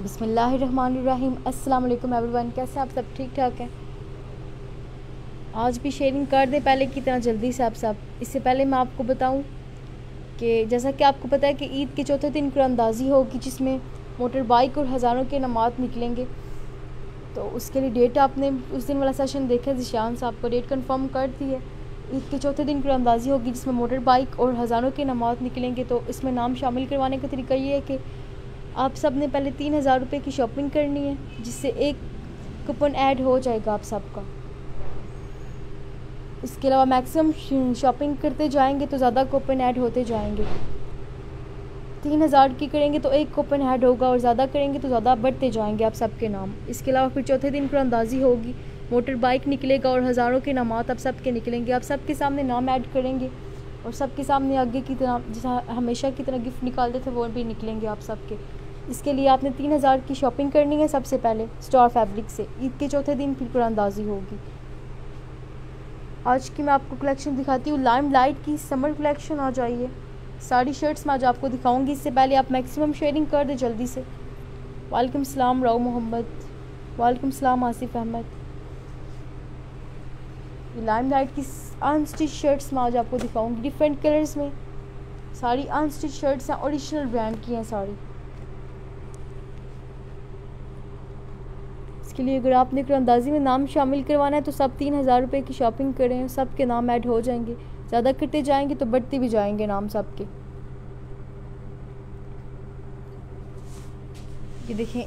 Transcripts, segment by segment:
बिस्मिल्लाहिर्रहमानिर्रहीम। अस्सलाम वालेकुम एवरीवन, कैसे आप सब? ठीक ठाक हैं? आज भी शेयरिंग कर दें पहले की तरह जल्दी से आप सब। इससे पहले मैं आपको बताऊं कि जैसा कि आपको पता है कि ईद के चौथे दिन कुरानंदाज़ी होगी, जिसमें मोटर बाइक और हज़ारों के नमात निकलेंगे। तो उसके लिए डेट आपने उस दिन वाला सेशन देखा, जिशान साहब को डेट कंफर्म कर दी है। ईद के चौथे दिन कुरानंदाज़ी होगी, जिसमें मोटर बाइक और हज़ारों के नमात निकलेंगे। तो इसमें नाम शामिल करवाने का तरीका ये है कि आप सब ने पहले 3000 रुपये की शॉपिंग करनी है, जिससे एक कूपन ऐड हो जाएगा आप सबका। इसके अलावा मैक्सिमम शॉपिंग करते जाएंगे तो ज़्यादा कूपन ऐड होते जाएंगे। 3000 की करेंगे तो एक कूपन ऐड होगा, और ज़्यादा करेंगे तो ज़्यादा बढ़ते जाएंगे आप सबके नाम। इसके अलावा फिर चौथे दिन कुरानंदाज़ी होगी, मोटर बाइक निकलेगा और हज़ारों के नामात आप सबके निकलेंगे। आप सबके सामने नाम ऐड करेंगे और सबके सामने आगे की तरह जैसा हमेशा की तरह गिफ्ट निकालते थे वो भी निकलेंगे आप सबके। इसके लिए आपने 3000 की शॉपिंग करनी है सबसे पहले स्टार फैब्रिक से। ईद के चौथे दिन फिर कुरानंदाज़ी होगी। आज की मैं आपको कलेक्शन दिखाती हूँ, लाइम लाइट की समर कलेक्शन आ जाइए। साड़ी शर्ट्स में आज आपको दिखाऊंगी। इससे पहले आप मैक्सिमम शेयरिंग कर दें जल्दी से। वालेकुम सलाम राव मोहम्मद, वालेकुम सलाम आसिफ अहमद। लाइम लाइट की अनस्टिच शर्ट्स में आज आपको दिखाऊंगी, डिफरेंट कलर्स में। सारी अनस्टिच शर्ट्स हैं, ओरिजिनल ब्रांड की हैं साड़ी। इसके लिए अगर आपने कुरानंदाज़ी में नाम शामिल करवाना है तो सब 3000 रुपये की शॉपिंग करें, सबके नाम ऐड हो जाएंगे। ज़्यादा करते जाएंगे तो बढ़ते भी जाएंगे नाम सबके। ये देखें,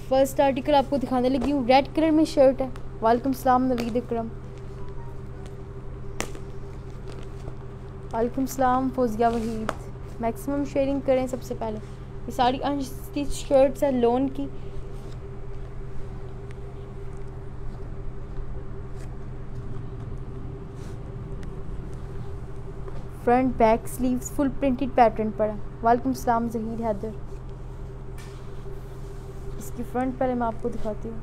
फर्स्ट आर्टिकल आपको दिखाने लगी हूँ। रेड कलर में शर्ट है। वालेकुम सलाम नवीद अकरम, वालेकुम सलाम फौजिया वहीद। मैक्सिमम शेयरिंग करें सबसे पहले। ये सारी अनस्टिच शर्ट्स है लोन की। Front back sleeves full printed pattern पर है। वालेकुम सलाम जहीर हैदर। इसकी फ्रंट पहले मैं आपको दिखाती हूँ।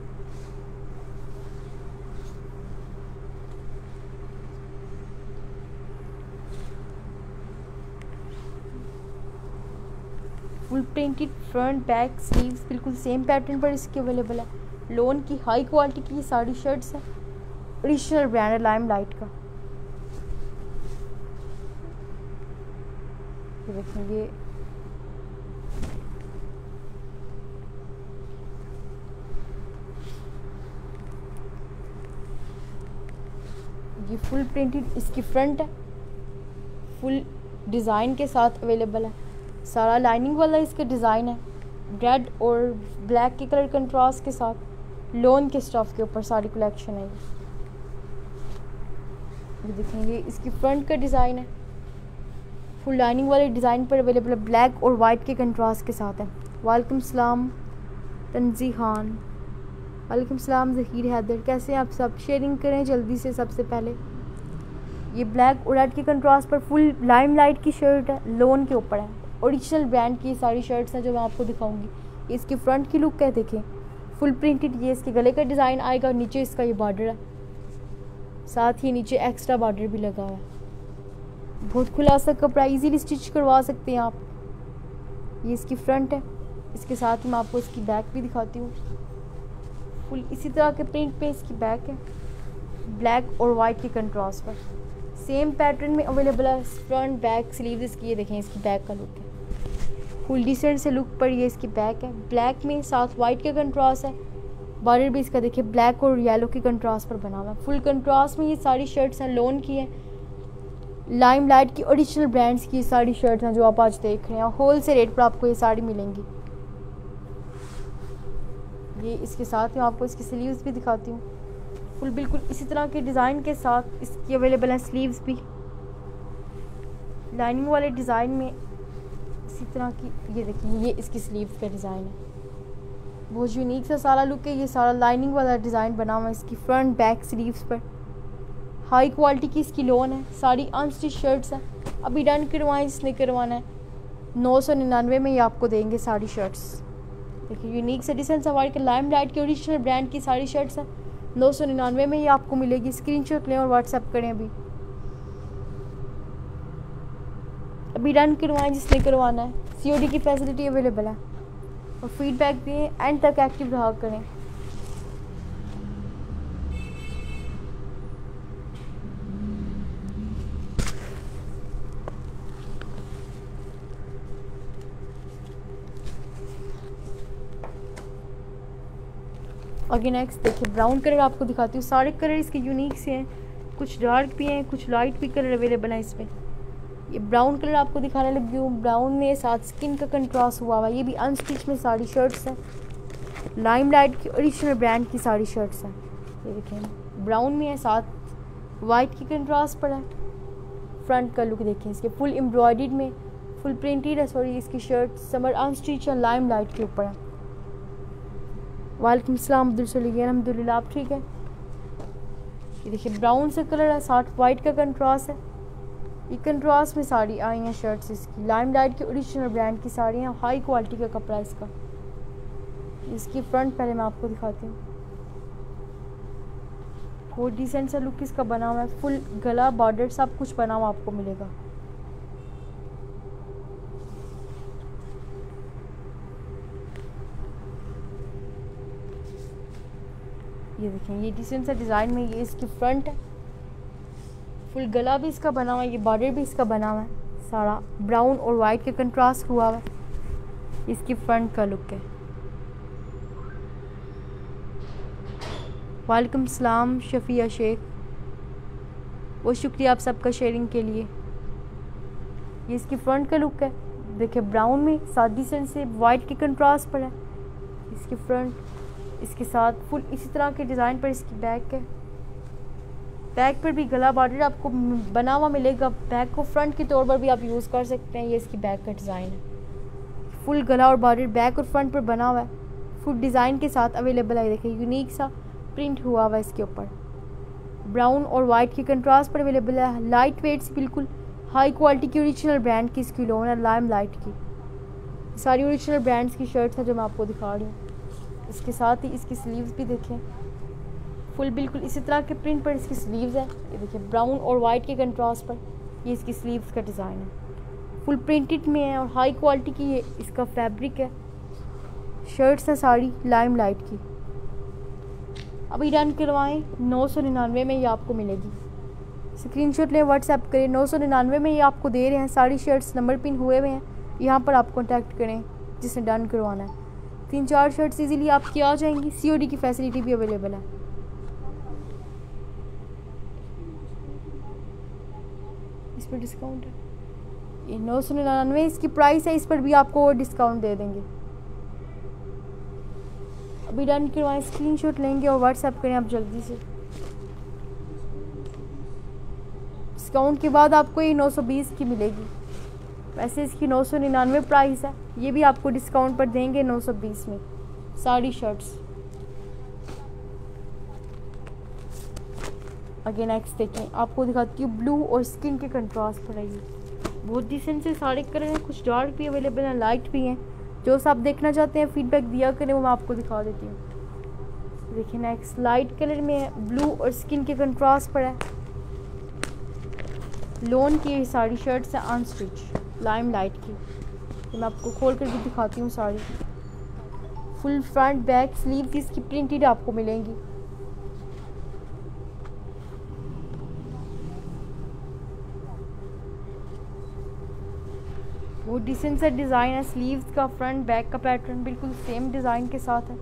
Full printed front back sleeves बिल्कुल सेम पैटर्न पर इसकी अवेलेबल है। लोन की हाई क्वालिटी की ये साड़ी शर्ट्स है, ओरिजिनल ब्रांड है लाइम लाइट का। ये देखेंगे, ये फुल प्रिंटेड इसकी फ्रंट है, फुल डिज़ाइन के साथ अवेलेबल है। सारा लाइनिंग वाला इसका डिज़ाइन है, रेड और ब्लैक के कलर कंट्रास्ट के साथ लोन के स्टफ के ऊपर सारी कलेक्शन है। ये देखेंगे, इसकी फ्रंट का डिज़ाइन है, फुल लाइनिंग वाले डिज़ाइन पर अवेलेबल है, ब्लैक और वाइट के कंट्रास्ट के साथ है। वालेकुम सलाम तंजी खान, वालेकुम सलाम ज़हीर हैदर। कैसे आप सब? शेयरिंग करें जल्दी से सबसे पहले। ये ब्लैक और रेड के कंट्रास्ट पर फुल लाइम लाइट की शर्ट है, लोन के ऊपर है। ओरिजिनल ब्रांड की सारी शर्ट्स हैं जो मैं आपको दिखाऊंगी। इसकी फ्रंट की लुक है, देखें फुल प्रिंटेड। ये इसके गले का डिज़ाइन आएगा, नीचे इसका ये बॉर्डर है, साथ ही नीचे एक्स्ट्रा बॉर्डर भी लगा हुआ है। बहुत खुलासा कपड़ा, इजीली स्टिच करवा सकते हैं आप। ये इसकी फ्रंट है। इसके साथ मैं आपको इसकी बैक भी दिखाती हूँ। फुल इसी तरह के प्रिंट पे इसकी बैक है, ब्लैक और वाइट के कंट्रास्ट पर सेम पैटर्न में अवेलेबल है। फ्रंट बैक स्लीव्स इसकी, ये देखें इसकी बैक का लुक है। फुल डिसेंट से लुक पर ये इसकी बैक है, ब्लैक में साथ वाइट का कंट्रास्ट है। बॉर्डर भी इसका देखिए ब्लैक और येलो के कंट्रास्ट पर बना हुआ है। फुल कंट्रास्ट में ये सारी शर्ट्स हैं, लोन की हैं, लाइम लाइट की ओरिजिनल ब्रांड्स की सारी शर्ट्स हैं जो आप आज देख रहे हैं। होल से रेट पर आपको ये साड़ी मिलेंगी। ये इसके साथ मैं आपको इसकी स्लीव्स भी दिखाती हूँ। फुल बिल्कुल इसी तरह के डिज़ाइन के साथ इसकी अवेलेबल है स्लीव्स भी, लाइनिंग वाले डिज़ाइन में इसी तरह की। ये देखिए, ये इसकी स्लीव्स का डिज़ाइन है, बहुत यूनिक सा सारा लुक है। ये सारा लाइनिंग वाला डिज़ाइन बना हुआ है इसकी फ्रंट बैक स्लीव्स पर। हाई क्वालिटी की इसकी लोन है, सारी अनस्टिच शर्ट्स हैं। अभी डन करवाएं जिसने करवाना है। 999 में ये आपको देंगे सारी शर्ट्स। देखिए यूनिक से डिसेंट सवारी के लाइम लाइट के ओरिजिनल ब्रांड की सारी शर्ट्स हैं, 999 में ये आपको मिलेगी। स्क्रीनशॉट लें और व्हाट्सएप करें। अभी डन करवाएं जिसने करवाना है। COD की फैसिलिटी अवेलेबल है। और फीडबैक दें, एंड तक एक्टिव रहा करें। आगे नेक्स्ट देखिए ब्राउन कलर आपको दिखाती हूँ। सारे कलर इसके यूनिक से हैं, कुछ डार्क भी हैं, कुछ लाइट भी कलर अवेलेबल हैं इसमें। ये ब्राउन कलर आपको दिखाने लगी हूँ। ब्राउन में साथ स्किन का कंट्रास्ट हुआ हुआ है। ये भी अनस्टिच में सारी शर्ट्स हैं, लाइम लाइट की ओरिजिनल ब्रांड की सारी शर्ट्स हैं। ये देखें ब्राउन में है, साथ वाइट की कंट्रास्ट पर है। फ्रंट का लुक देखें इसके, फुल एम्ब्रॉयडर्ड में फुल प्रिंटेड है सॉरी इसकी शर्ट। समर अनस्टिच है, लाइम लाइट के ऊपर है। वालेकुम सलाम अब्दुल सलीम, अल्हम्दुलिल्लाह आप ठीक है। ये देखिए ब्राउन से कलर है, साथ वाइट का कंट्रास्ट है। ये कंट्रास्ट में साड़ी आई हैं शर्ट्स इसकी, लाइम लाइट की ओरिजिनल ब्रांड की साड़ी हैं, हाई क्वालिटी का कपड़ा है इसका। इसकी फ्रंट पहले मैं आपको दिखाती हूँ। बहुत डिसेंट सा लुक इसका बना हुआ है, फुल गला बॉर्डर सब कुछ बना हुआ आपको मिलेगा। ये देखें ये डिसेंट सा डिज़ाइन में ये इसकी फ्रंट है, फुल गला भी इसका बना हुआ है, ये बॉर्डर भी इसका बना हुआ है, सारा ब्राउन और वाइट के कंट्रास्ट हुआ हुआ है। इसकी फ्रंट का लुक है। वालेकुम सलाम शफिया शेख, बहुत शुक्रिया आप सबका शेयरिंग के लिए। ये इसकी फ्रंट का लुक है, देखिए ब्राउन में सादी से वाइट के कंट्रास्ट पर है इसकी फ्रंट। इसके साथ फुल इसी तरह के डिज़ाइन पर इसकी बैक है। बैक पर भी गला बॉर्डर आपको बना हुआ मिलेगा। बैक को फ्रंट के तौर पर भी आप यूज़ कर सकते हैं। ये इसकी बैक का डिज़ाइन है, फुल गला और बॉर्डर बैक और फ्रंट पर बना हुआ है, फुल डिज़ाइन के साथ अवेलेबल है। देखिए यूनिक सा प्रिंट हुआ हुआ है इसके ऊपर, ब्राउन और वाइट के कंट्रास्ट पर अवेलेबल है। लाइट वेट से बिल्कुल हाई क्वालिटी की ओरिजिनल ब्रांड की इसकी लोन है, लाइम लाइट की। सारी ओरिजिनल ब्रांड्स की शर्ट्स हैं जो मैं आपको दिखा रही हूँ। इसके साथ ही इसकी स्लीव्स भी देखें, फुल बिल्कुल इसी तरह के प्रिंट पर इसकी स्लीव्स है। ये देखिए ब्राउन और वाइट के कंट्रास्ट पर ये इसकी स्लीव्स का डिज़ाइन है, फुल प्रिंटेड में है और हाई क्वालिटी की ये इसका फैब्रिक है। शर्ट्स है साड़ी लाइम लाइट की। अभी डन करवाएं, 999 में ये आपको मिलेगी। स्क्रीनशॉट लें, व्हाट्सएप करें, 999 में ये आपको दे रहे हैं। सारी शर्ट्स नंबर पिन हुए हुए हैं, यहाँ पर आप कॉन्टैक्ट करें जिसने डन करवाना है। 3-4 शर्ट्स इजीली आपकी आ जाएंगी। COD की फैसिलिटी भी अवेलेबल है। इस पर डिस्काउंट है, ये 999 इसकी प्राइस है, इस पर भी आपको और डिस्काउंट दे देंगे। अभी डन करवाएं, स्क्रीनशॉट लेंगे और व्हाट्सएप करें आप जल्दी से। डिस्काउंट के बाद आपको ये 920 की मिलेगी। वैसे इसकी 999 प्राइस है, ये भी आपको डिस्काउंट पर देंगे 920 में सारी शर्ट्स। अगेन नेक्स्ट देखें, आपको दिखाती हूँ ब्लू और स्किन के कंट्रास्ट पर है। ये बहुत डिसेंट से सारे कलर हैं, कुछ डार्क भी अवेलेबल हैं, लाइट भी हैं। जो सब देखना चाहते हैं फीडबैक दिया करें, वो मैं आपको दिखा देती हूँ। देखिए नेक्स्ट लाइट कलर में है, ब्लू और स्किन के कंट्रास्ट पर है। लोन की सारी शर्ट्स हैं अनस्टिच लाइम लाइट की। तो मैं आपको खोल कर भी दिखाती हूँ sari. Full front back sleeve इसकी प्रिंटेड आपको मिलेंगी। वो डिसेंट सा डिज़ाइन है, स्लीव्स का फ्रंट बैक का पैटर्न बिल्कुल सेम डिज़ाइन के साथ है।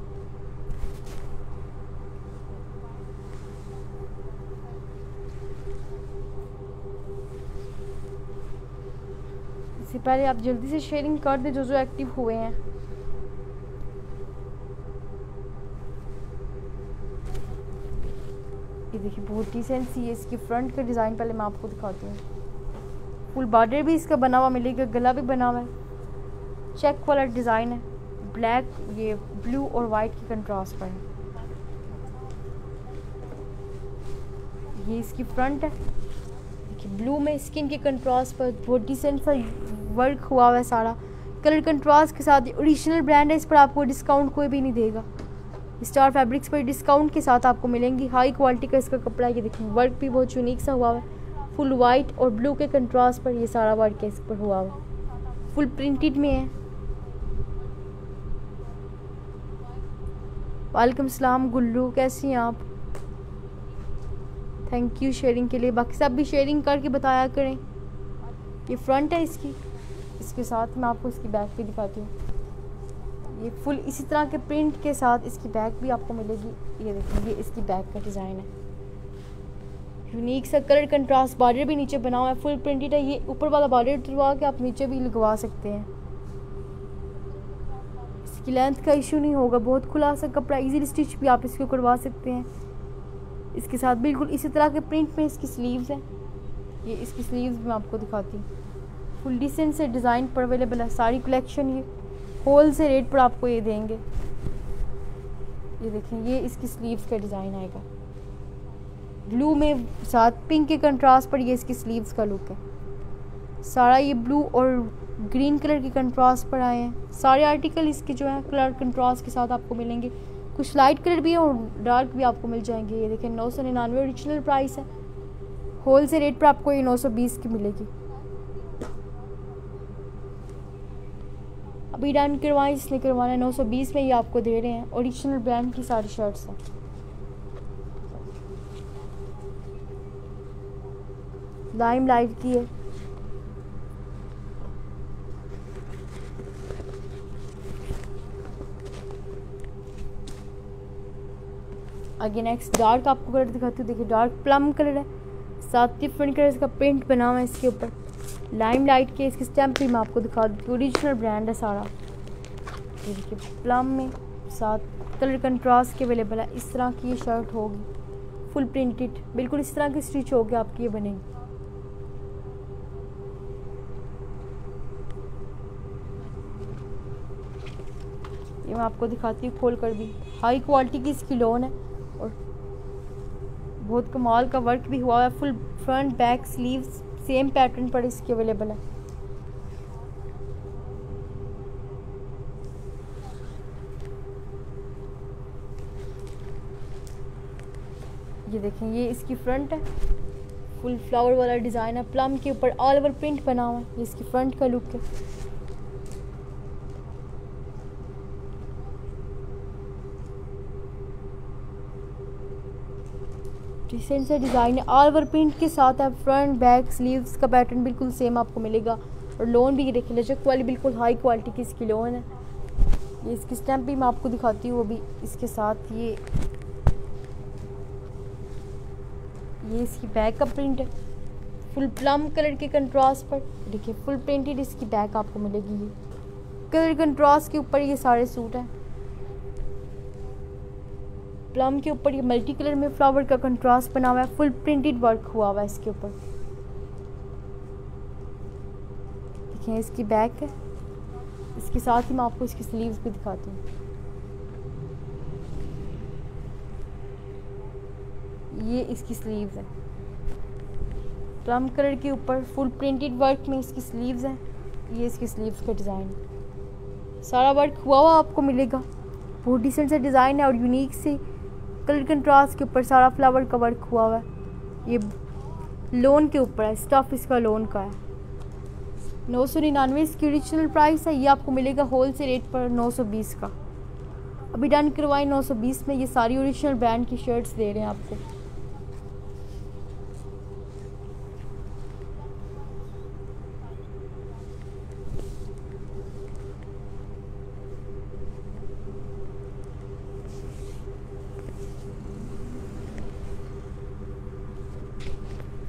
इससे पहले आप जल्दी से शेयरिंग कर दें जो एक्टिव हुए हैं। ये देखिए बहुत डिसेंट सी है इसकी फ्रंट का डिज़ाइन, पहले मैं आपको दिखाती हूँ। फुल बॉर्डर भी इसका बना हुआ मिलेगा, गला भी बना हुआ है, चेक वाला डिज़ाइन है, ब्लैक ये ब्लू और वाइट की कंट्रास्ट पर है। ये इसकी फ्रंट है, देखिए ब्लू में स्किन के कंट्रास्ट पर बहुत डिसेंट सा वर्क हुआ हुआ है सारा कलर कंट्रास्ट के साथ। ओरिजिनल ब्रांड है, इस पर आपको डिस्काउंट कोई भी नहीं देगा। स्टार फैब्रिक्स पर डिस्काउंट के साथ आपको मिलेंगी। हाई क्वालिटी का इसका कपड़ा है। ये देखिए वर्क भी बहुत यूनिक सा हुआ है, फुल वाइट और ब्लू के कंट्रास्ट पर ये सारा वर्क है इस पर हुआ हुआ, फुल प्रिंटेड में है। वालेकुम सलाम गुल्लू, कैसी हैं आप? थैंक यू शेयरिंग के लिए। बाकी सब भी शेयरिंग करके बताया करें। ये फ्रंट है इसकी, इसके साथ मैं आपको इसकी बैक भी दिखाती हूँ। ये फुल इसी तरह के प्रिंट के साथ इसकी बैक भी आपको मिलेगी। ये देखिए, ये इसकी बैक का डिज़ाइन है। यूनिक सा कलर कंट्रास्ट बॉर्डर भी नीचे बना हुआ है, फुल प्रिंटेड है। ये ऊपर वाला बॉर्डर उतरवा के आप नीचे भी लगवा सकते हैं। इसकी लेंथ का इशू नहीं होगा, बहुत खुला सा कपड़ा, इजीली स्टिच भी आप इसको करवा सकते हैं। इसके साथ बिल्कुल इसी तरह के प्रिंट में इसकी स्लीव्स हैं। ये इसकी स्लीव्स मैं आपको दिखाती हूँ। फुल डिसेंट से डिज़ाइन पर अवेलेबल है सारी कलेक्शन। ये होल से रेट पर आपको ये देंगे। ये देखें, ये इसकी स्लीव्स का डिज़ाइन आएगा ब्लू में, साथ पिंक के कंट्रास्ट पर ये इसकी स्लीव्स का लुक है। सारा ये ब्लू और ग्रीन कलर के कंट्रास्ट पर आए हैं। सारे आर्टिकल इसके जो हैं कलर कंट्रास्ट के साथ आपको मिलेंगे। कुछ लाइट कलर भी है और डार्क भी आपको मिल जाएंगे। ये देखें 999 ओरिजिनल प्राइस है। होल से रेट पर आपको ये 920 की मिलेगी। अभी डन करवाएं, इसने करवाना है 920 में ये आपको दे रहे हैं। ओरिजिनल ब्रांड की सारी शर्ट्स हैं। लाइम लाइट की है। आगे नेक्स्ट डार्क आपको कलर दिखाती हूँ। देखिए डार्क प्लम कलर है, साथ डिफरेंट कलर का प्रिंट बना हुआ है इसके ऊपर। लाइम लाइट के इसकी स्टैम्प भी मैं आपको दिखा दूँ। ओरिजिनल ब्रांड है सारा। ये देखिए प्लम में साथ कलर कंट्रास्ट के अवेलेबल है। इस तरह की ये शर्ट होगी, फुल प्रिंटेड, बिल्कुल इस तरह की स्टिच होगी आपकी ये बनेगी। ये मैं आपको दिखाती हूँ खोल कर भी। हाई क्वालिटी की इसकी लोन है और बहुत कमाल का वर्क भी हुआ है। Full front back sleeves same pattern पर इसकी अवेलेबल है। ये देखें, ये इसकी फ्रंट है। फुल फ्लावर वाला डिज़ाइन है, प्लम के ऊपर ऑल ओवर प्रिंट बना हुआ है। ये इसकी फ्रंट का लुक है। डिसेंट सा डिज़ाइन है, ऑल ओवर प्रिंट के साथ है। फ्रंट बैक स्लीव्स का पैटर्न बिल्कुल सेम आपको मिलेगा। और लोन भी ये देखिए लचक वाली, बिल्कुल हाई क्वालिटी की इसकी लोन है। ये इसकी स्टैम्प भी मैं आपको दिखाती हूँ। वो भी इसके साथ ये इसकी बैक का प्रिंट है, फुल प्लम कलर के कंट्रास्ट पर। देखिए फुल प्रिंटेड इसकी बैक आपको मिलेगी। ये कलर कंट्रास्ट के ऊपर ये सारे सूट हैं। प्लम के ऊपर ये मल्टी कलर में फ्लावर का कंट्रास्ट बना हुआ है। फुल प्रिंटेड वर्क हुआ हुआ है इसके ऊपर। देखिए इसकी बैक है। इसके साथ ही मैं आपको इसकी स्लीव्स भी दिखाती हूँ। ये इसकी स्लीव्स है, प्लम कलर के ऊपर फुल प्रिंटेड वर्क में इसकी स्लीव्स हैं। ये इसकी स्लीव्स का डिज़ाइन, सारा वर्क हुआ हुआ आपको मिलेगा। बहुत डिसेंट सा डिज़ाइन है और यूनिक से कलर कंट्रास्ट के ऊपर सारा फ्लावर का वर्क हुआ हुआ है। ये लोन के ऊपर है, स्टफ इसका लोन का है। 999 इसकी ओरिजिनल प्राइस है। ये आपको मिलेगा होल से रेट पर 920 का। अभी डन करवाएं 920 में। ये सारी ओरिजिनल ब्रांड की शर्ट्स दे रहे हैं आपको।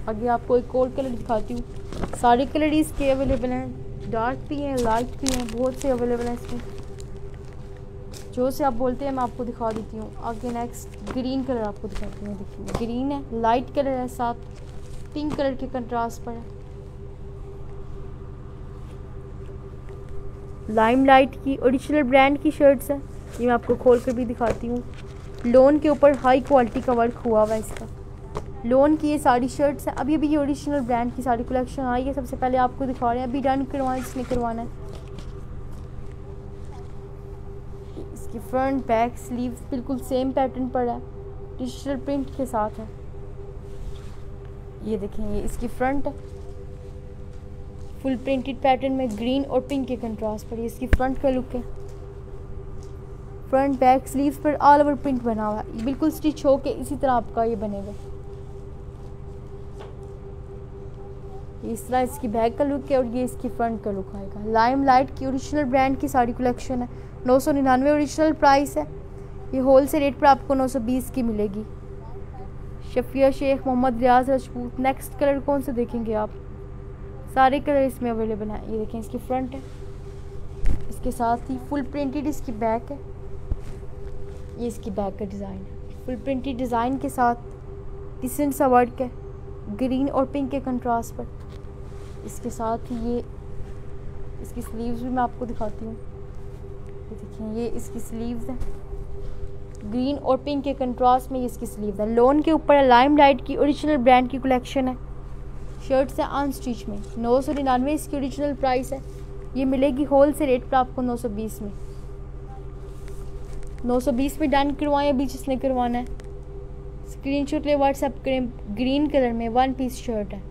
आगे आपको एक और कलर दिखाती हूँ। सारे कलर इसके अवेलेबल हैं, डार्क भी हैं, लाइट भी हैं, बहुत से अवेलेबल हैं इसमें। जो से आप बोलते हैं मैं आपको दिखा देती हूँ। आगे नेक्स्ट ग्रीन कलर आपको दिखाती हूँ। देखिए ग्रीन है, लाइट कलर है, साथ पिंक कलर के कंट्रास्ट पर है। लाइम लाइट की ओरिजिनल ब्रांड की शर्ट्स हैं। ये मैं आपको खोल कर भी दिखाती हूँ। लोन के ऊपर हाई क्वालिटी का वर्क हुआ हुआ है इसका। लोन की ये सारी शर्ट्स हैं। अभी ये ओरिजिनल ब्रांड की सारी कलेक्शन आई है। सबसे पहले आपको दिखा रहे हैं। अभी डन करवाएं जिसने करवाना है। इसकी फ्रंट बैक स्लीव्स बिल्कुल सेम पैटर्न पर है, डिजिटल प्रिंट के साथ है। ये देखें, ये इसकी फ्रंट है, फुल प्रिंटेड पैटर्न में ग्रीन और पिंक के कंट्रास्ट पर। ये इसकी फ्रंट का लुक है। फ्रंट बैक स्लीव्स पर ऑल ओवर प्रिंट बना हुआ है, बिल्कुल स्टिच हो के इसी तरह आपका ये बनेगा। इस तरह इसकी बैक का लुक है और ये इसकी फ्रंट का लुक आएगा। लाइम लाइट की ओरिजिनल ब्रांड की साड़ी कलेक्शन है, 999 ओरिजिनल प्राइस है। ये होल सेल रेट पर आपको 920 की मिलेगी। शफिया शेख, मोहम्मद रियाज राजपूत। नेक्स्ट कलर कौन से देखेंगे आप? सारे कलर इसमें अवेलेबल हैं। ये देखें इसकी फ्रंट है, इसके साथ ही फुल प्रिंटेड इसकी बैक है। ये इसकी बैक का डिज़ाइन है, फुल प्रिंटेड डिज़ाइन के साथ डिसेंट सा वर्क है, ग्रीन और पिंक के कंट्रास्ट पर। इसके साथ ही ये इसकी स्लीव्स भी मैं आपको दिखाती हूँ। ये देखिए, ये इसकी स्लीव्स हैं, ग्रीन और पिंक के कंट्रास्ट में ये इसकी स्लीव्स है। लोन के ऊपर लाइम लाइट की ओरिजिनल ब्रांड की कलेक्शन है। शर्ट्स है अनस्टिच में, 999 इसकी ओरिजिनल प्राइस है। ये मिलेगी होल से रेट पर आपको 920 में। 920 में डन करवाएं अभी जिसने करवाना है। स्क्रीनशॉट ले व्हाट्सएप करें। ग्रीन कलर में 1 पीस शर्ट है।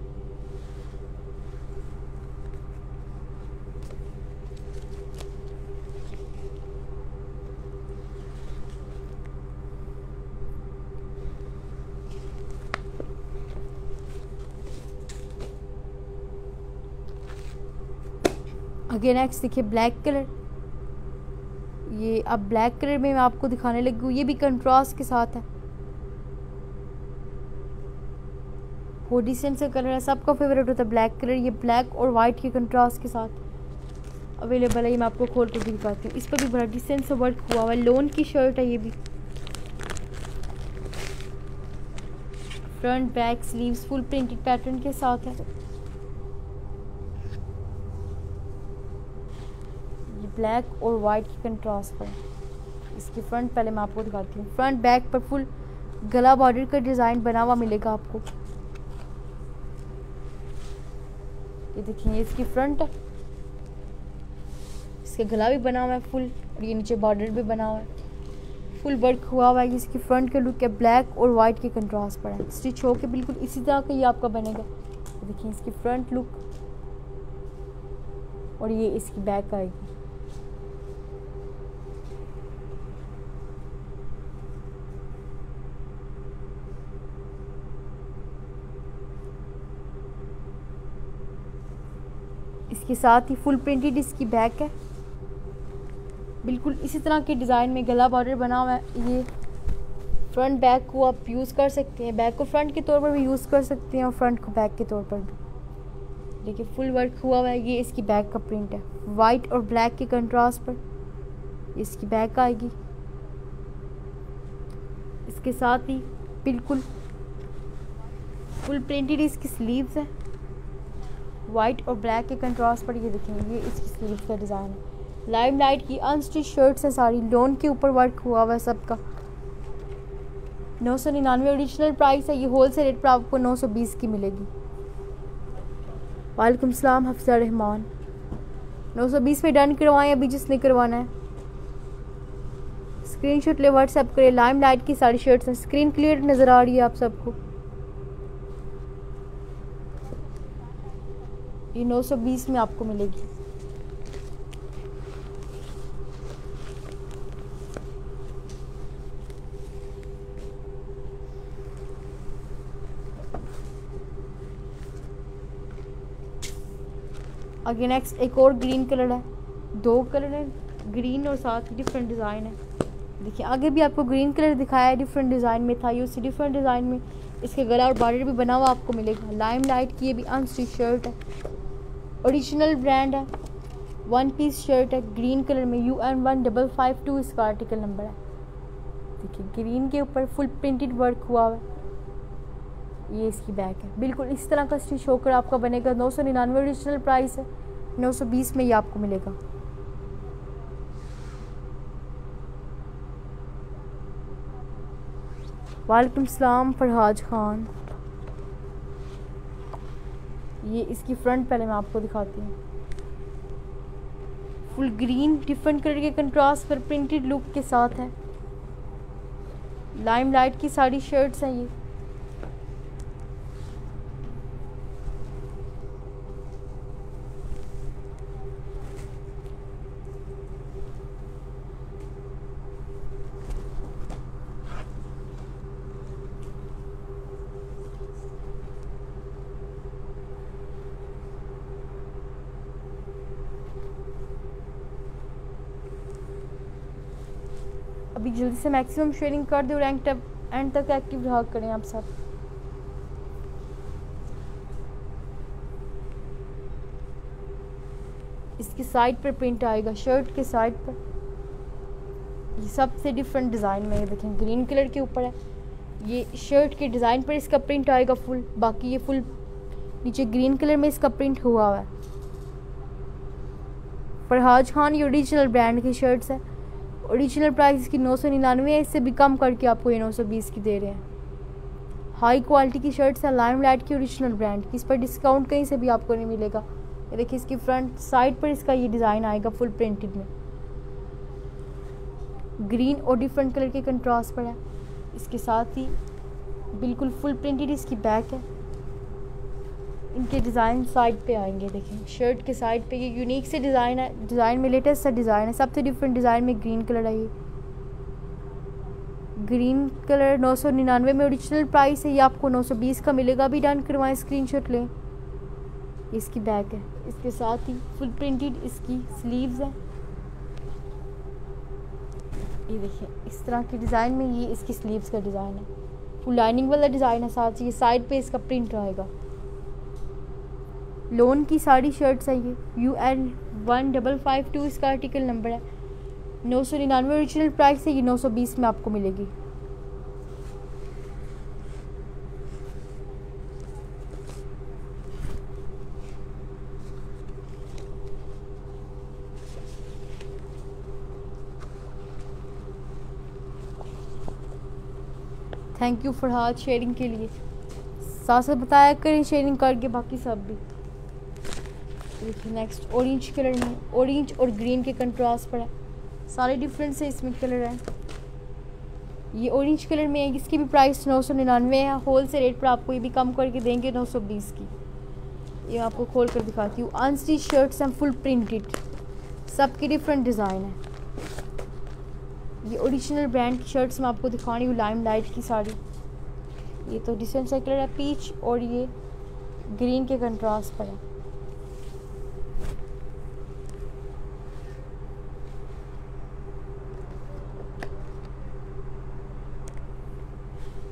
आगे नेक्स्ट देखिए ब्लैक कलर। ये अब ब्लैक कलर में मैं आपको दिखाने लगी हूँ। ये भी कंट्रास्ट के साथ है, बहुत डिसेंट सा कलर है, सबका फेवरेट होता है ब्लैक कलर। ये ब्लैक और वाइट के कंट्रास्ट के साथ अवेलेबल है। ये मैं आपको खोल कर भी दिखाती हूँ। इस पर भी बड़ा डिसेंट सा वर्क हुआ हुआ है। लोन की शर्ट है ये भी। Front back sleeves full printed pattern के साथ है। ब्लैक और वाइट की कंट्रास्ट पर। इसकी फ्रंट पहले मैं आपको दिखाती हूँ। फ्रंट बैक पर फुल गला बॉर्डर का डिज़ाइन बना हुआ मिलेगा आपको। ये देखिए, ये इसकी फ्रंट है, इसका गला भी बना हुआ है फुल, और ये नीचे बॉर्डर भी बना हुआ है, फुल वर्क हुआ हुआ है। इसकी फ्रंट का लुक है ब्लैक और वाइट के कंट्रास्ट पर है। स्टिच होके बिल्कुल इसी तरह का ये आपका बनेगा। देखिए इसकी फ्रंट लुक, और ये इसकी बैक आएगी। इसके साथ ही फुल प्रिंटेड इसकी बैक है, बिल्कुल इसी तरह के डिज़ाइन में गला बॉर्डर बना हुआ है। ये फ्रंट बैक को आप यूज़ कर सकते हैं, बैक को फ्रंट के तौर पर भी यूज़ कर सकते हैं और फ्रंट को बैक के तौर पर भी। देखिए फुल वर्क हुआ हुआ है। ये इसकी बैक का प्रिंट है, वाइट और ब्लैक के कंट्रास्ट पर इसकी बैक आएगी। इसके साथ ही बिल्कुल फुल प्रिंटेड इसकी स्लीव्स है, वाइट और ब्लैक के कंट्रास्ट पर। ये देखेंगे, ये इसकी स्लीव्स का डिज़ाइन है। लाइम लाइट की अनस्टिच शर्ट्स है सारी। लोन के ऊपर वर्क हुआ हुआ है सबका। 999 ओरिजिनल प्राइस है। ये होल सेल रेट पर आपको 920 की मिलेगी। वालेकुम सलाम हफ्सा रहमान। 920 में डन करवाएं अभी जिसने करवाना है। स्क्रीनशॉट ले व्हाट्सएप करें। लाइम लाइट की सारी शर्ट्स हैं। स्क्रीन क्लियर नज़र आ रही है आप सबको? ये 920 में आपको मिलेगी। आगे नेक्स्ट एक और ग्रीन कलर है। 2 कलर है, ग्रीन और साथ डिफरेंट डिज़ाइन है। देखिए आगे भी आपको ग्रीन कलर दिखाया है, डिफरेंट डिज़ाइन में था। ये उसी डिफरेंट डिज़ाइन में इसके गला और बॉर्डर भी बना हुआ आपको मिलेगा। लाइम लाइट की ये भी अनस्टिच शर्ट है, ओरिजिनल ब्रांड है। 1 पीस शर्ट है ग्रीन कलर में। UN1552 इसका आर्टिकल नंबर है। देखिए ग्रीन के ऊपर फुल प्रिंटेड वर्क हुआ है। ये इसकी बैक है, बिल्कुल इस तरह का स्टिच होकर आपका बनेगा। 999 ओरिजिनल प्राइस है, 920 में ये आपको मिलेगा। वालेकुम सलाम फरहाज खान। ये इसकी फ्रंट पहले मैं आपको दिखाती हूँ। फुल ग्रीन डिफरेंट कलर के कंट्रास्ट पर प्रिंटेड लुक के साथ है। लाइम लाइट की सारी शर्ट्स हैं ये। अभी जल्दी से मैक्सिमम शेयरिंग कर दो और एंड तक एक्टिव रहा करें आप सब। इसकी साइड पर प्रिंट आएगा, शर्ट के साइड पर। ये सबसे डिफरेंट डिज़ाइन में, ये देखें ग्रीन कलर के ऊपर है। ये शर्ट के डिज़ाइन पर इसका प्रिंट आएगा फुल, बाकी ये फुल नीचे ग्रीन कलर में इसका प्रिंट हुआ है। फरहाज खान ये ओरिजिनल ब्रांड की शर्ट्स है। ओरिजिनल प्राइस इसकी 999 है, इससे भी कम करके आपको ये 920 की दे रहे हैं। हाई क्वालिटी की शर्ट्स है, लाइमलाइट की ओरिजिनल ब्रांड की। इस पर डिस्काउंट कहीं से भी आपको नहीं मिलेगा। ये देखिए इसकी फ्रंट साइड पर इसका ये डिज़ाइन आएगा फुल प्रिंटेड में, ग्रीन और डिफरेंट कलर के कंट्रास्ट पर है। इसके साथ ही बिल्कुल फुल प्रिंटेड इसकी बैक है। इनके डिज़ाइन साइड पे आएंगे, देखें शर्ट के साइड पे ये यूनिक से डिज़ाइन है। डिज़ाइन में लेटेस्ट सा डिज़ाइन है, सबसे डिफरेंट डिज़ाइन में ग्रीन कलर है। ये ग्रीन कलर 999 में ओरिजिनल प्राइस है, ये आपको 920 का मिलेगा। अभी डन करवाएं, स्क्रीनशॉट लें। इसकी बैक है, इसके साथ ही फुल प्रिंटेड इसकी स्लीव्स है। ये देखिए इस तरह के डिज़ाइन में ये इसकी स्लीव्स का डिज़ाइन है, फुल लाइनिंग वाला डिज़ाइन है। साथ ही ये साइड पे इसका प्रिंट आएगा। लोन की साड़ी शर्ट्स है ये, UL1552 इसका आर्टिकल नंबर है। 999 ओरिजिनल प्राइस है, ये 920 में आपको मिलेगी। थैंक यू फरहाद शेयरिंग के लिए। साथ साथ बताया करें शेयरिंग करके बाकी सब भी। देखिए नेक्स्ट ऑरेंज कलर में, ऑरेंज और ग्रीन के कंट्रास्ट पर है। सारे डिफरेंट से इसमें कलर हैं। ये ऑरेंज कलर में है, इसकी भी प्राइस 999 है। होल से रेट पर आपको ये भी कम करके देंगे 920 की। ये आपको खोल कर दिखाती हूँ। अनस्टिच शर्ट्स हैं फुल प्रिंटेड, सबकी डिफरेंट डिज़ाइन है। ये ओरिजिनल ब्रांड की शर्ट्स मैं आपको दिखा रही हूँ, लाइमलाइट की साड़ी। ये तो डिसेंट सा कलर है, पीच और ये ग्रीन के कंट्रास्ट पर है।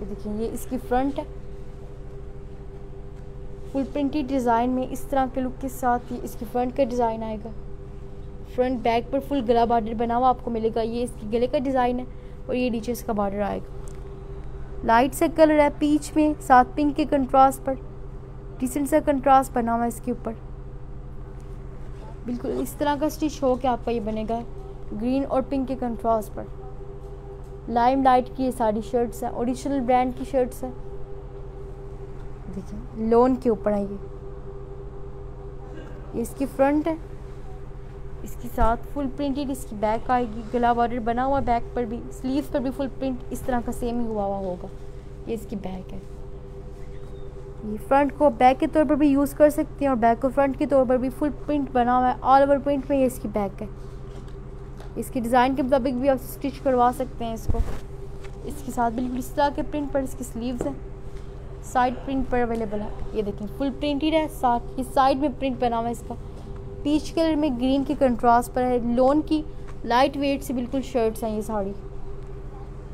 ये देखिए ये इसकी फ्रंट है, फुल प्रिंटेड डिज़ाइन में इस तरह के लुक के साथ ये इसकी फ्रंट का डिज़ाइन आएगा। फ्रंट बैक पर फुल गला बॉर्डर बना हुआ आपको मिलेगा। ये इसकी गले का डिज़ाइन है और ये नीचे इसका बॉर्डर आएगा। लाइट सा कलर है पीच में, साथ पिंक के कंट्रास्ट पर डिसेंट सा कंट्रास्ट बना हुआ है इसके ऊपर। बिल्कुल इस तरह का स्टिच हो के आपका ये बनेगा, ग्रीन और पिंक के कंट्रास्ट पर। लाइमलाइट की ये सारी शर्ट्स हैं, ओरिजिनल ब्रांड की शर्ट्स हैं। देखिए लोन के ऊपर है ये इसकी फ्रंट है। इसके साथ फुल प्रिंटेड इसकी बैक आएगी, गला बॉर्डर बना हुआ बैक पर भी, स्लीव्स पर भी फुल प्रिंट इस तरह का सेम ही हुआ होगा। ये इसकी बैक है। ये फ्रंट को बैक के तौर पर भी यूज़ कर सकते हैं और बैक को फ्रंट के तौर पर भी फुल प्रिंट बना हुआ है, ऑल ओवर प्रिंट में। ये इसकी बैक है। इसकी डिज़ाइन के मुताबिक भी आप स्टिच करवा सकते हैं इसको। इसके साथ बिल्कुल इस तरह के प्रिंट पर इसकी स्लीव्स हैं, साइड प्रिंट पर अवेलेबल है। ये देखें फुल प्रिंटेड है, साथ ही साइड में प्रिंट बना हुआ है इसका। पीच कलर में ग्रीन के कंट्रास्ट पर है। लोन की लाइट वेट से बिल्कुल शर्ट्स हैं ये साड़ी।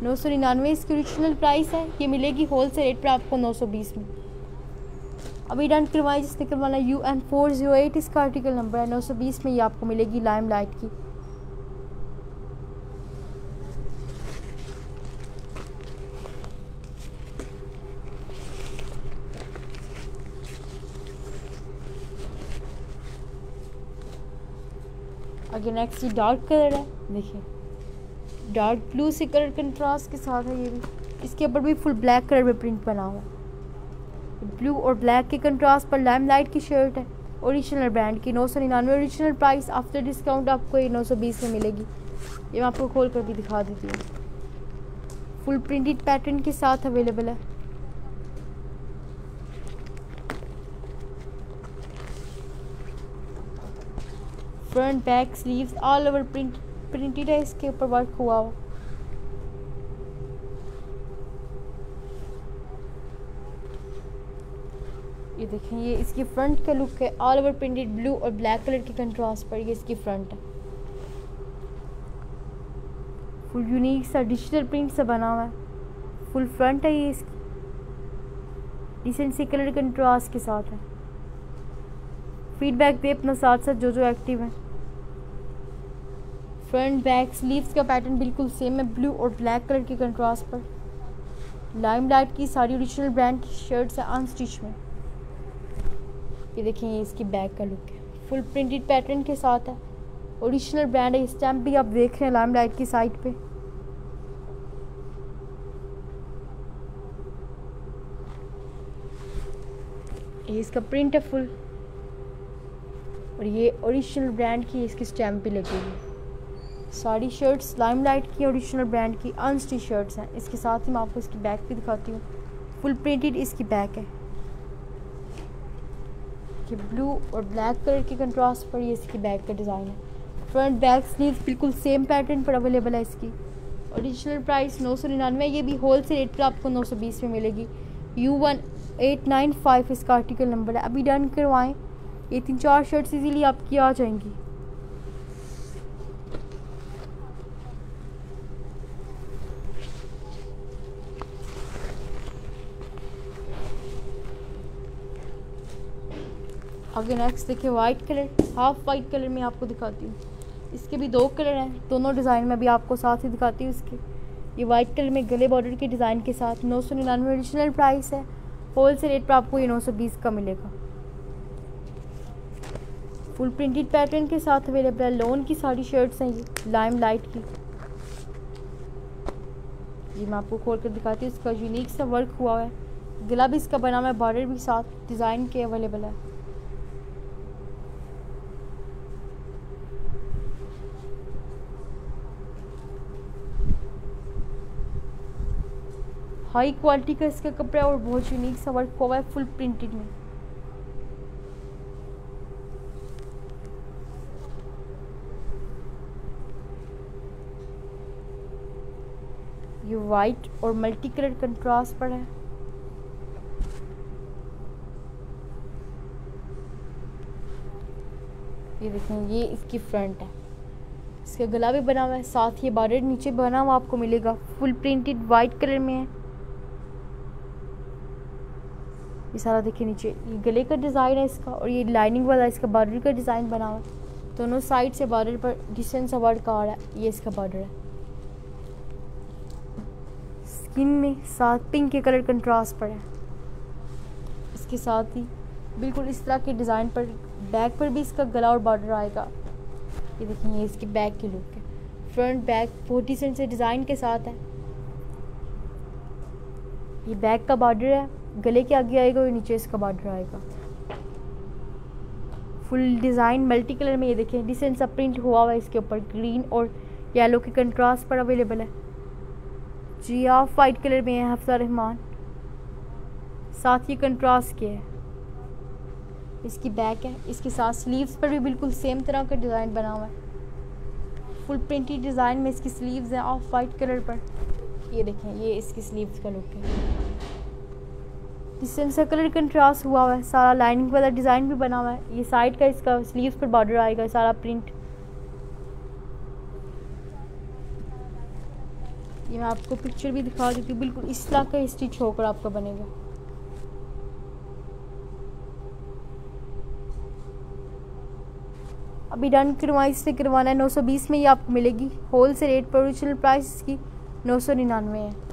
999 इसकी ओरिजिनल प्राइस है, ये मिलेगी होल से रेट पर आपको 920 में। अभी डन करवाएं जिसने करवाना। UN408 इसका आर्टिकल नंबर है। 920 में ये आपको मिलेगी लाइमलाइट की। आगे नेक्स्ट ये डार्क कलर है, देखिए डार्क ब्लू से कलर कंट्रास्ट के साथ है। ये भी इसके ऊपर भी फुल ब्लैक कलर में प्रिंट बना हुआ है। ब्लू और ब्लैक के कंट्रास्ट पर लाइमलाइट की शर्ट है, ओरिजिनल ब्रांड की। 999 ओरिजिनल प्राइस, आफ्टर डिस्काउंट आपको ये 920 में मिलेगी। ये मैं आपको खोल कर भी दिखा देती हूँ। फुल प्रिंटेड पैटर्न के साथ अवेलेबल है। Front back sleeves all over printed है, इसके ऊपर वर्क हुआ हो। ये देखें ये इसकी फ्रंट का लुक है, ऑल ओवर प्रिंटेड ब्लू और ब्लैक कलर के कंट्रास्ट पर। ये इसकी फ्रंट है, फुल यूनिक सा डिजिटल प्रिंट से बना हुआ है। फुल फ्रंट है ये इसकी, डिसेंट सी कलर कंट्रास्ट के साथ है। फीडबैक दे अपना साथ साथ जो एक्टिव है। फ्रंट बैक स्लीव्स का पैटर्न बिल्कुल सेम है, ब्लू और ब्लैक कलर के कंट्रास्ट पर। लाइमलाइट की सारी ओरिजिनल ब्रांड की शर्ट्स है अनस्टिच में। ये देखें, ये इसकी बैक का लुक है, फुल प्रिंटेड पैटर्न के साथ है। ओरिजिनल ब्रांड है, स्टैम्प भी आप देख रहे हैं लाइमलाइट की साइट पे। ये इसका प्रिंट है फुल, और ये ओरिजिनल ब्रांड की इसकी स्टैम्प भी लगेगी। सारी शर्ट्स लाइमलाइट की ओरिजिनल ब्रांड की अनस्टिच शर्ट्स हैं। इसके साथ ही मैं आपको इसकी बैक भी दिखाती हूँ। फुल प्रिंटेड इसकी बैक है, ये ब्लू और ब्लैक कलर के कंट्रास्ट पर ये इसकी बैक का डिज़ाइन है। फ्रंट बैक स्लीव्स बिल्कुल सेम पैटर्न पर अवेलेबल है इसकी। ओरिजिनल प्राइस 999, ये भी होल सेल रेट पर आपको 920 में मिलेगी। U1895 इसका आर्टिकल नंबर है। अभी डन करवाएं, ये 3-4 शर्ट्स इजीली आपकी आ जाएंगी। आगे नेक्स्ट देखिए, white colour, half white colour में आपको दिखाती हूँ। इसके भी 2 कलर हैं, दोनों डिज़ाइन में भी आपको साथ ही दिखाती हूँ इसके। ये वाइट कलर में गले बॉर्डर के डिज़ाइन के साथ 999 ओरिजिनल प्राइस है। होल सेल रेट पर आपको ये 920 का मिलेगा। फुल प्रिंटेड पैटर्न के साथ अवेलेबल है। लोन की सारी शर्ट्स हैं ये लाइमलाइट की। ये मैं आपको खोल कर दिखाती हूँ। इसका यूनिक सा वर्क हुआ है, गला भी इसका बना हुआ है, बॉर्डर भी साथ डिज़ाइन के अवेलेबल है। हाई क्वालिटी का इसका कपड़ा है और बहुत यूनिक सा वर्क हुआ है फुल प्रिंटेड में। ये वाइट और मल्टी कलर कंट्रास्ट पर है। ये देखें, ये इसकी फ्रंट है, इसका गला भी बना हुआ है, साथ ही बॉर्डर नीचे बना हुआ आपको मिलेगा। फुल प्रिंटेड वाइट कलर में है। ये सारा देखिए नीचे ये गले का डिज़ाइन है इसका, और ये लाइनिंग वाला इसका बॉर्डर का डिज़ाइन बना हुआ है। दोनों साइड से बॉर्डर पर डिसेंट सा वर्क आ रहा है। ये इसका बॉर्डर है, स्किन में साथ पिंक के कलर कंट्रास्ट पर है। इसके साथ ही बिल्कुल इस तरह के डिज़ाइन पर बैक पर भी इसका गला और बॉर्डर आएगा। ये देखिए, ये इसकी बैक की लुक है। फ्रंट बैक बहुत डिसेंट से डिज़ाइन के साथ है। ये बैक का बॉर्डर है, गले के आगे आएगा और नीचे इसका बॉर्डर आएगा। फुल डिज़ाइन मल्टी कलर में, ये देखें डिसेंट सा प्रिंट हुआ हुआ है इसके ऊपर, ग्रीन और येलो के कंट्रास्ट पर अवेलेबल है। जी ऑफ वाइट कलर में है हफ्सा रहमान, साथ ही कंट्रास्ट के है। इसकी बैक है, इसके साथ स्लीव्स पर भी बिल्कुल सेम तरह का डिज़ाइन बना हुआ है। फुल प्रिंटेड डिज़ाइन में इसकी स्लीव्स हैं ऑफ वाइट कलर पर। ये देखें, ये इसकी स्लीव्स का लुक है। डिसेंट सा कलर कंट्रास्ट हुआ है, सारा लाइनिंग वाला डिज़ाइन भी बना हुआ है। ये साइड का इसका स्लीव्स पर बॉर्डर आएगा, सारा प्रिंट। ये मैं आपको पिक्चर भी दिखा देती हूँ, बिल्कुल इस तरह का स्टिच होकर आपका बनेगा। अभी डन करवाई से करवाना है, 920 में ये आपको मिलेगी। होल से रेट पर ओरिजिनल प्राइस इसकी 999 है।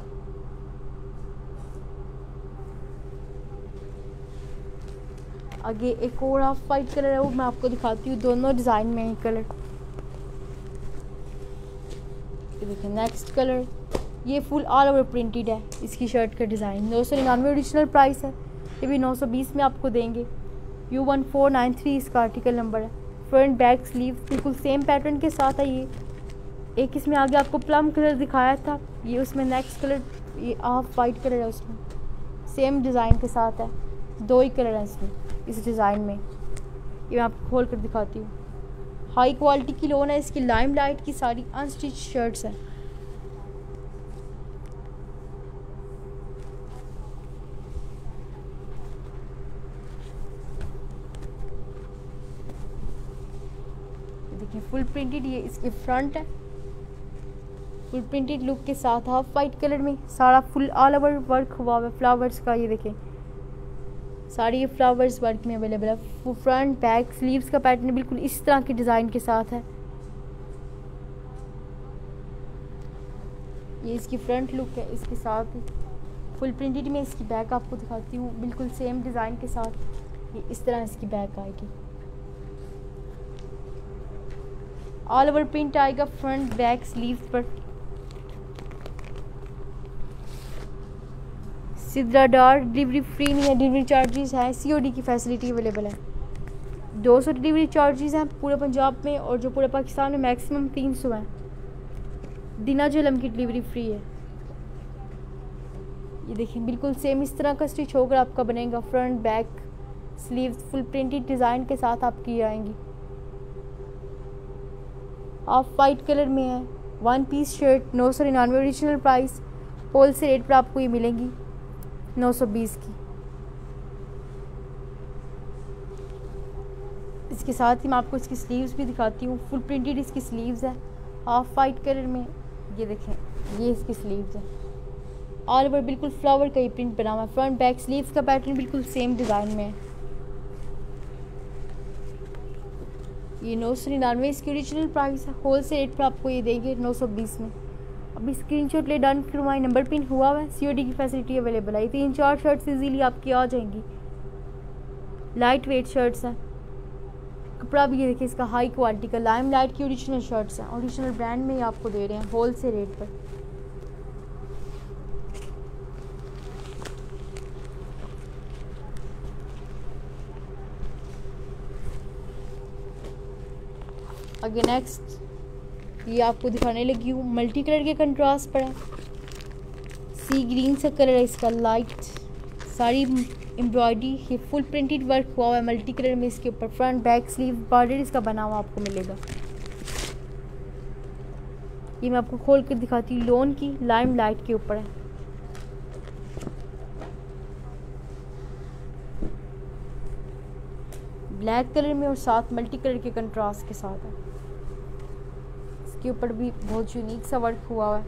आगे एक और ऑफ वाइट कलर है, वो मैं आपको दिखाती हूँ। दोनों डिज़ाइन में है कलर। ये देखिए नेक्स्ट कलर, ये फुल ऑल ओवर प्रिंटेड है इसकी शर्ट का डिज़ाइन। 999 ओरिजिनल प्राइस है, ये भी 920 में आपको देंगे। U1493 इसका आर्टिकल नंबर है। फ्रंट बैक स्लीव बिल्कुल सेम पैटर्न के साथ है। ये एक इसमें आगे आपको प्लम कलर दिखाया था, ये उसमें नेक्स्ट कलर ये ऑफ वाइट कलर है, उसमें सेम डिज़ाइन के साथ है। 2 ही कलर हैं इसमें इस डिज़ाइन में। ये मैं आपको खोल कर दिखाती हूँ। हाई क्वालिटी की लोन है इसकी, लाइमलाइट की सारी अनस्टिच शर्ट्स हैं। देखिए फुल प्रिंटेड, ये इसकी फ्रंट है। फुल प्रिंटेड लुक के साथ हाफ वाइट कलर में सारा फुल ऑल ओवर वर्क हुआ हुआ है फ्लावर्स का। ये देखें सारी ये फ्लावर्स वर्क में अवेलेबल है। फ्रंट बैक स्लीव्स का पैटर्न बिल्कुल इस तरह के डिज़ाइन के साथ है। ये इसकी फ्रंट लुक है। इसके साथ फुल प्रिंटेड में इसकी बैक आपको दिखाती हूँ बिल्कुल सेम डिज़ाइन के साथ। ये इस तरह इसकी बैक आएगी। ऑल ओवर प्रिंट आएगा फ्रंट बैक स्लीव्स पर। सिद्राडार डिलीवरी फ्री नहीं है, डिलीवरी चार्जेस है। सीओडी की फैसिलिटी अवेलेबल है। 200 डिलीवरी चार्जेस हैं पूरे पंजाब में और जो पूरे पाकिस्तान में मैक्सिमम 300 हैं। दिना जलम की डिलीवरी फ्री है। ये देखिए बिल्कुल सेम इस तरह का स्टिच होकर आपका बनेगा। Front back sleeves full printed design के साथ आपकी आएंगी। ऑफ वाइट कलर में है। 1 piece shirt 999 original price. Wholesale rate पर आपको ये मिलेंगी 920 की। इसके साथ ही मैं आपको इसकी स्लीव्स भी दिखाती हूँ। फुल प्रिंटेड इसकी स्लीव्स है हाफ वाइट कलर में। ये देखें ये इसकी स्लीव्स है। ऑल ओवर बिल्कुल फ्लावर का ही प्रिंट बना हुआ है। फ्रंट बैक स्लीव्स का पैटर्न बिल्कुल सेम डिज़ाइन में है। ये 999 इसकी ओरिजिनल प्राइस है। होल से रेट पर आपको ये देंगे 920 में। अभी स्क्रीनशॉट ले डन करवाएं। नंबर पिन हुआ हुआ है। सीओडी की फैसिलिटी अवेलेबल है। 3-4 शर्ट्स इजीली आपकी आ जाएंगी। लाइट वेट शर्ट्स हैं। कपड़ा भी ये देखिए इसका हाई क्वालिटी का लाइम लाइट की ओरिजिनल शर्ट्स हैं। ओरिजिनल ब्रांड में ही आपको दे रहे हैं होल से रेट पर। आगे नेक्स्ट ये आपको दिखाने लगी हूँ मल्टी कलर के कंट्रास्ट पर है। सी ग्रीन सा कलर है इसका लाइट। सारी एम्ब्रॉयडरी ये फुल प्रिंटेड वर्क हुआ है मल्टी कलर में। इसके ऊपर फ्रंट बैक स्लीव बॉर्डर इसका बना हुआ आपको मिलेगा। ये मैं आपको खोल कर दिखाती हूँ। लोन की लाइम लाइट के ऊपर है। ब्लैक कलर में और साथ मल्टी कलर के कंट्रास्ट के साथ है। के ऊपर भी बहुत यूनिक सा वर्क हुआ है।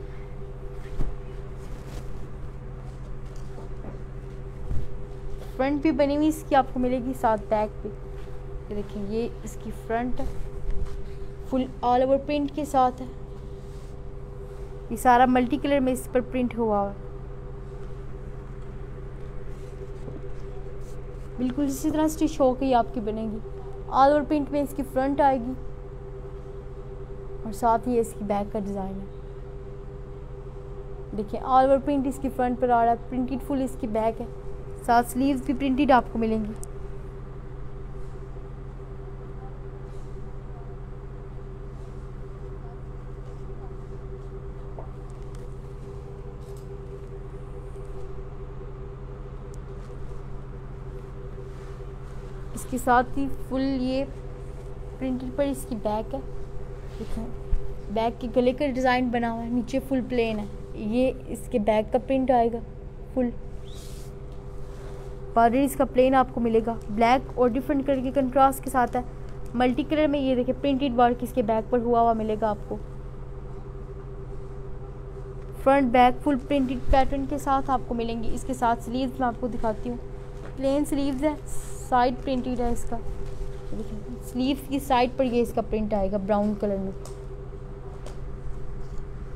फ्रंट भी बनी हुई इसकी आपको मिलेगी साथ बैक पे। ये देखिए ये इसकी फ्रंट है फुल ऑल ओवर प्रिंट के साथ है। ये सारा मल्टी कलर में इस पर प्रिंट हुआ है। बिल्कुल इसी तरह स्टिच होकर आपकी बनेगी। ऑल ओवर प्रिंट में इसकी फ्रंट आएगी और साथ ही इसकी बैक का डिज़ाइन है। देखिए ऑल ओवर प्रिंट इसकी फ्रंट पर आ रहा है। प्रिंटेड फुल इसकी बैक है। साथ स्लीव्स भी प्रिंटेड आपको मिलेंगी। इसके साथ ही फुल ये प्रिंटेड पर इसकी बैक है। देखिए बैक के गले का डिज़ाइन बना हुआ है। नीचे फुल प्लेन है। ये इसके बैक का प्रिंट आएगा। फुल बॉर्डर इसका प्लेन आपको मिलेगा। ब्लैक और डिफरेंट कलर के कंट्रास्ट के साथ है। मल्टी कलर में ये देखिए प्रिंटेड वर्क इसके बैक पर हुआ मिलेगा आपको। Front back full printed pattern के साथ आपको मिलेंगी। इसके साथ स्लीव्स मैं आपको दिखाती हूँ। प्लेन स्लीव्स है। साइड प्रिंटेड है इसका। देखिए स्लीव्स की साइड पर ये इसका प्रिंट आएगा ब्राउन कलर में।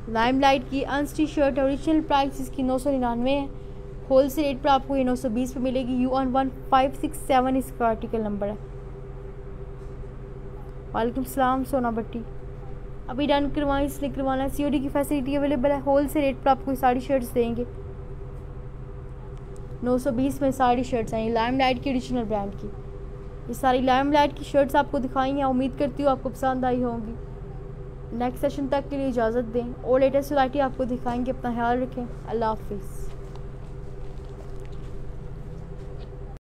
लाइम लाइट की अनस्टिच शर्ट ओरिजिनल प्राइस इसकी 999 है। होल से रेट पर आपको ये 920 पे मिलेगी। UN1567 इसका आर्टिकल नंबर है। वालेकुम सलाम सोना भट्टी। अभी डन करवाएं इसलिए करवाना है। सीओडी की फैसिलिटी अवेलेबल है। होल से रेट पर आपको सारी शर्ट्स देंगे 920 में। सारी शर्ट्स हैं ये लाइम लाइट की ओरिजिनल ब्रांड की। ये सारी लाइम लाइट की शर्ट्स आपको दिखाई हैं। उम्मीद करती हूँ आपको पसंद आई होंगी। नेक्स्ट सेशन तक के लिए इजाज़त दें और लेटेस्ट वैरायटी आपको दिखाएंगे। अपना ख्याल रखें। अल्लाह हाफिज़।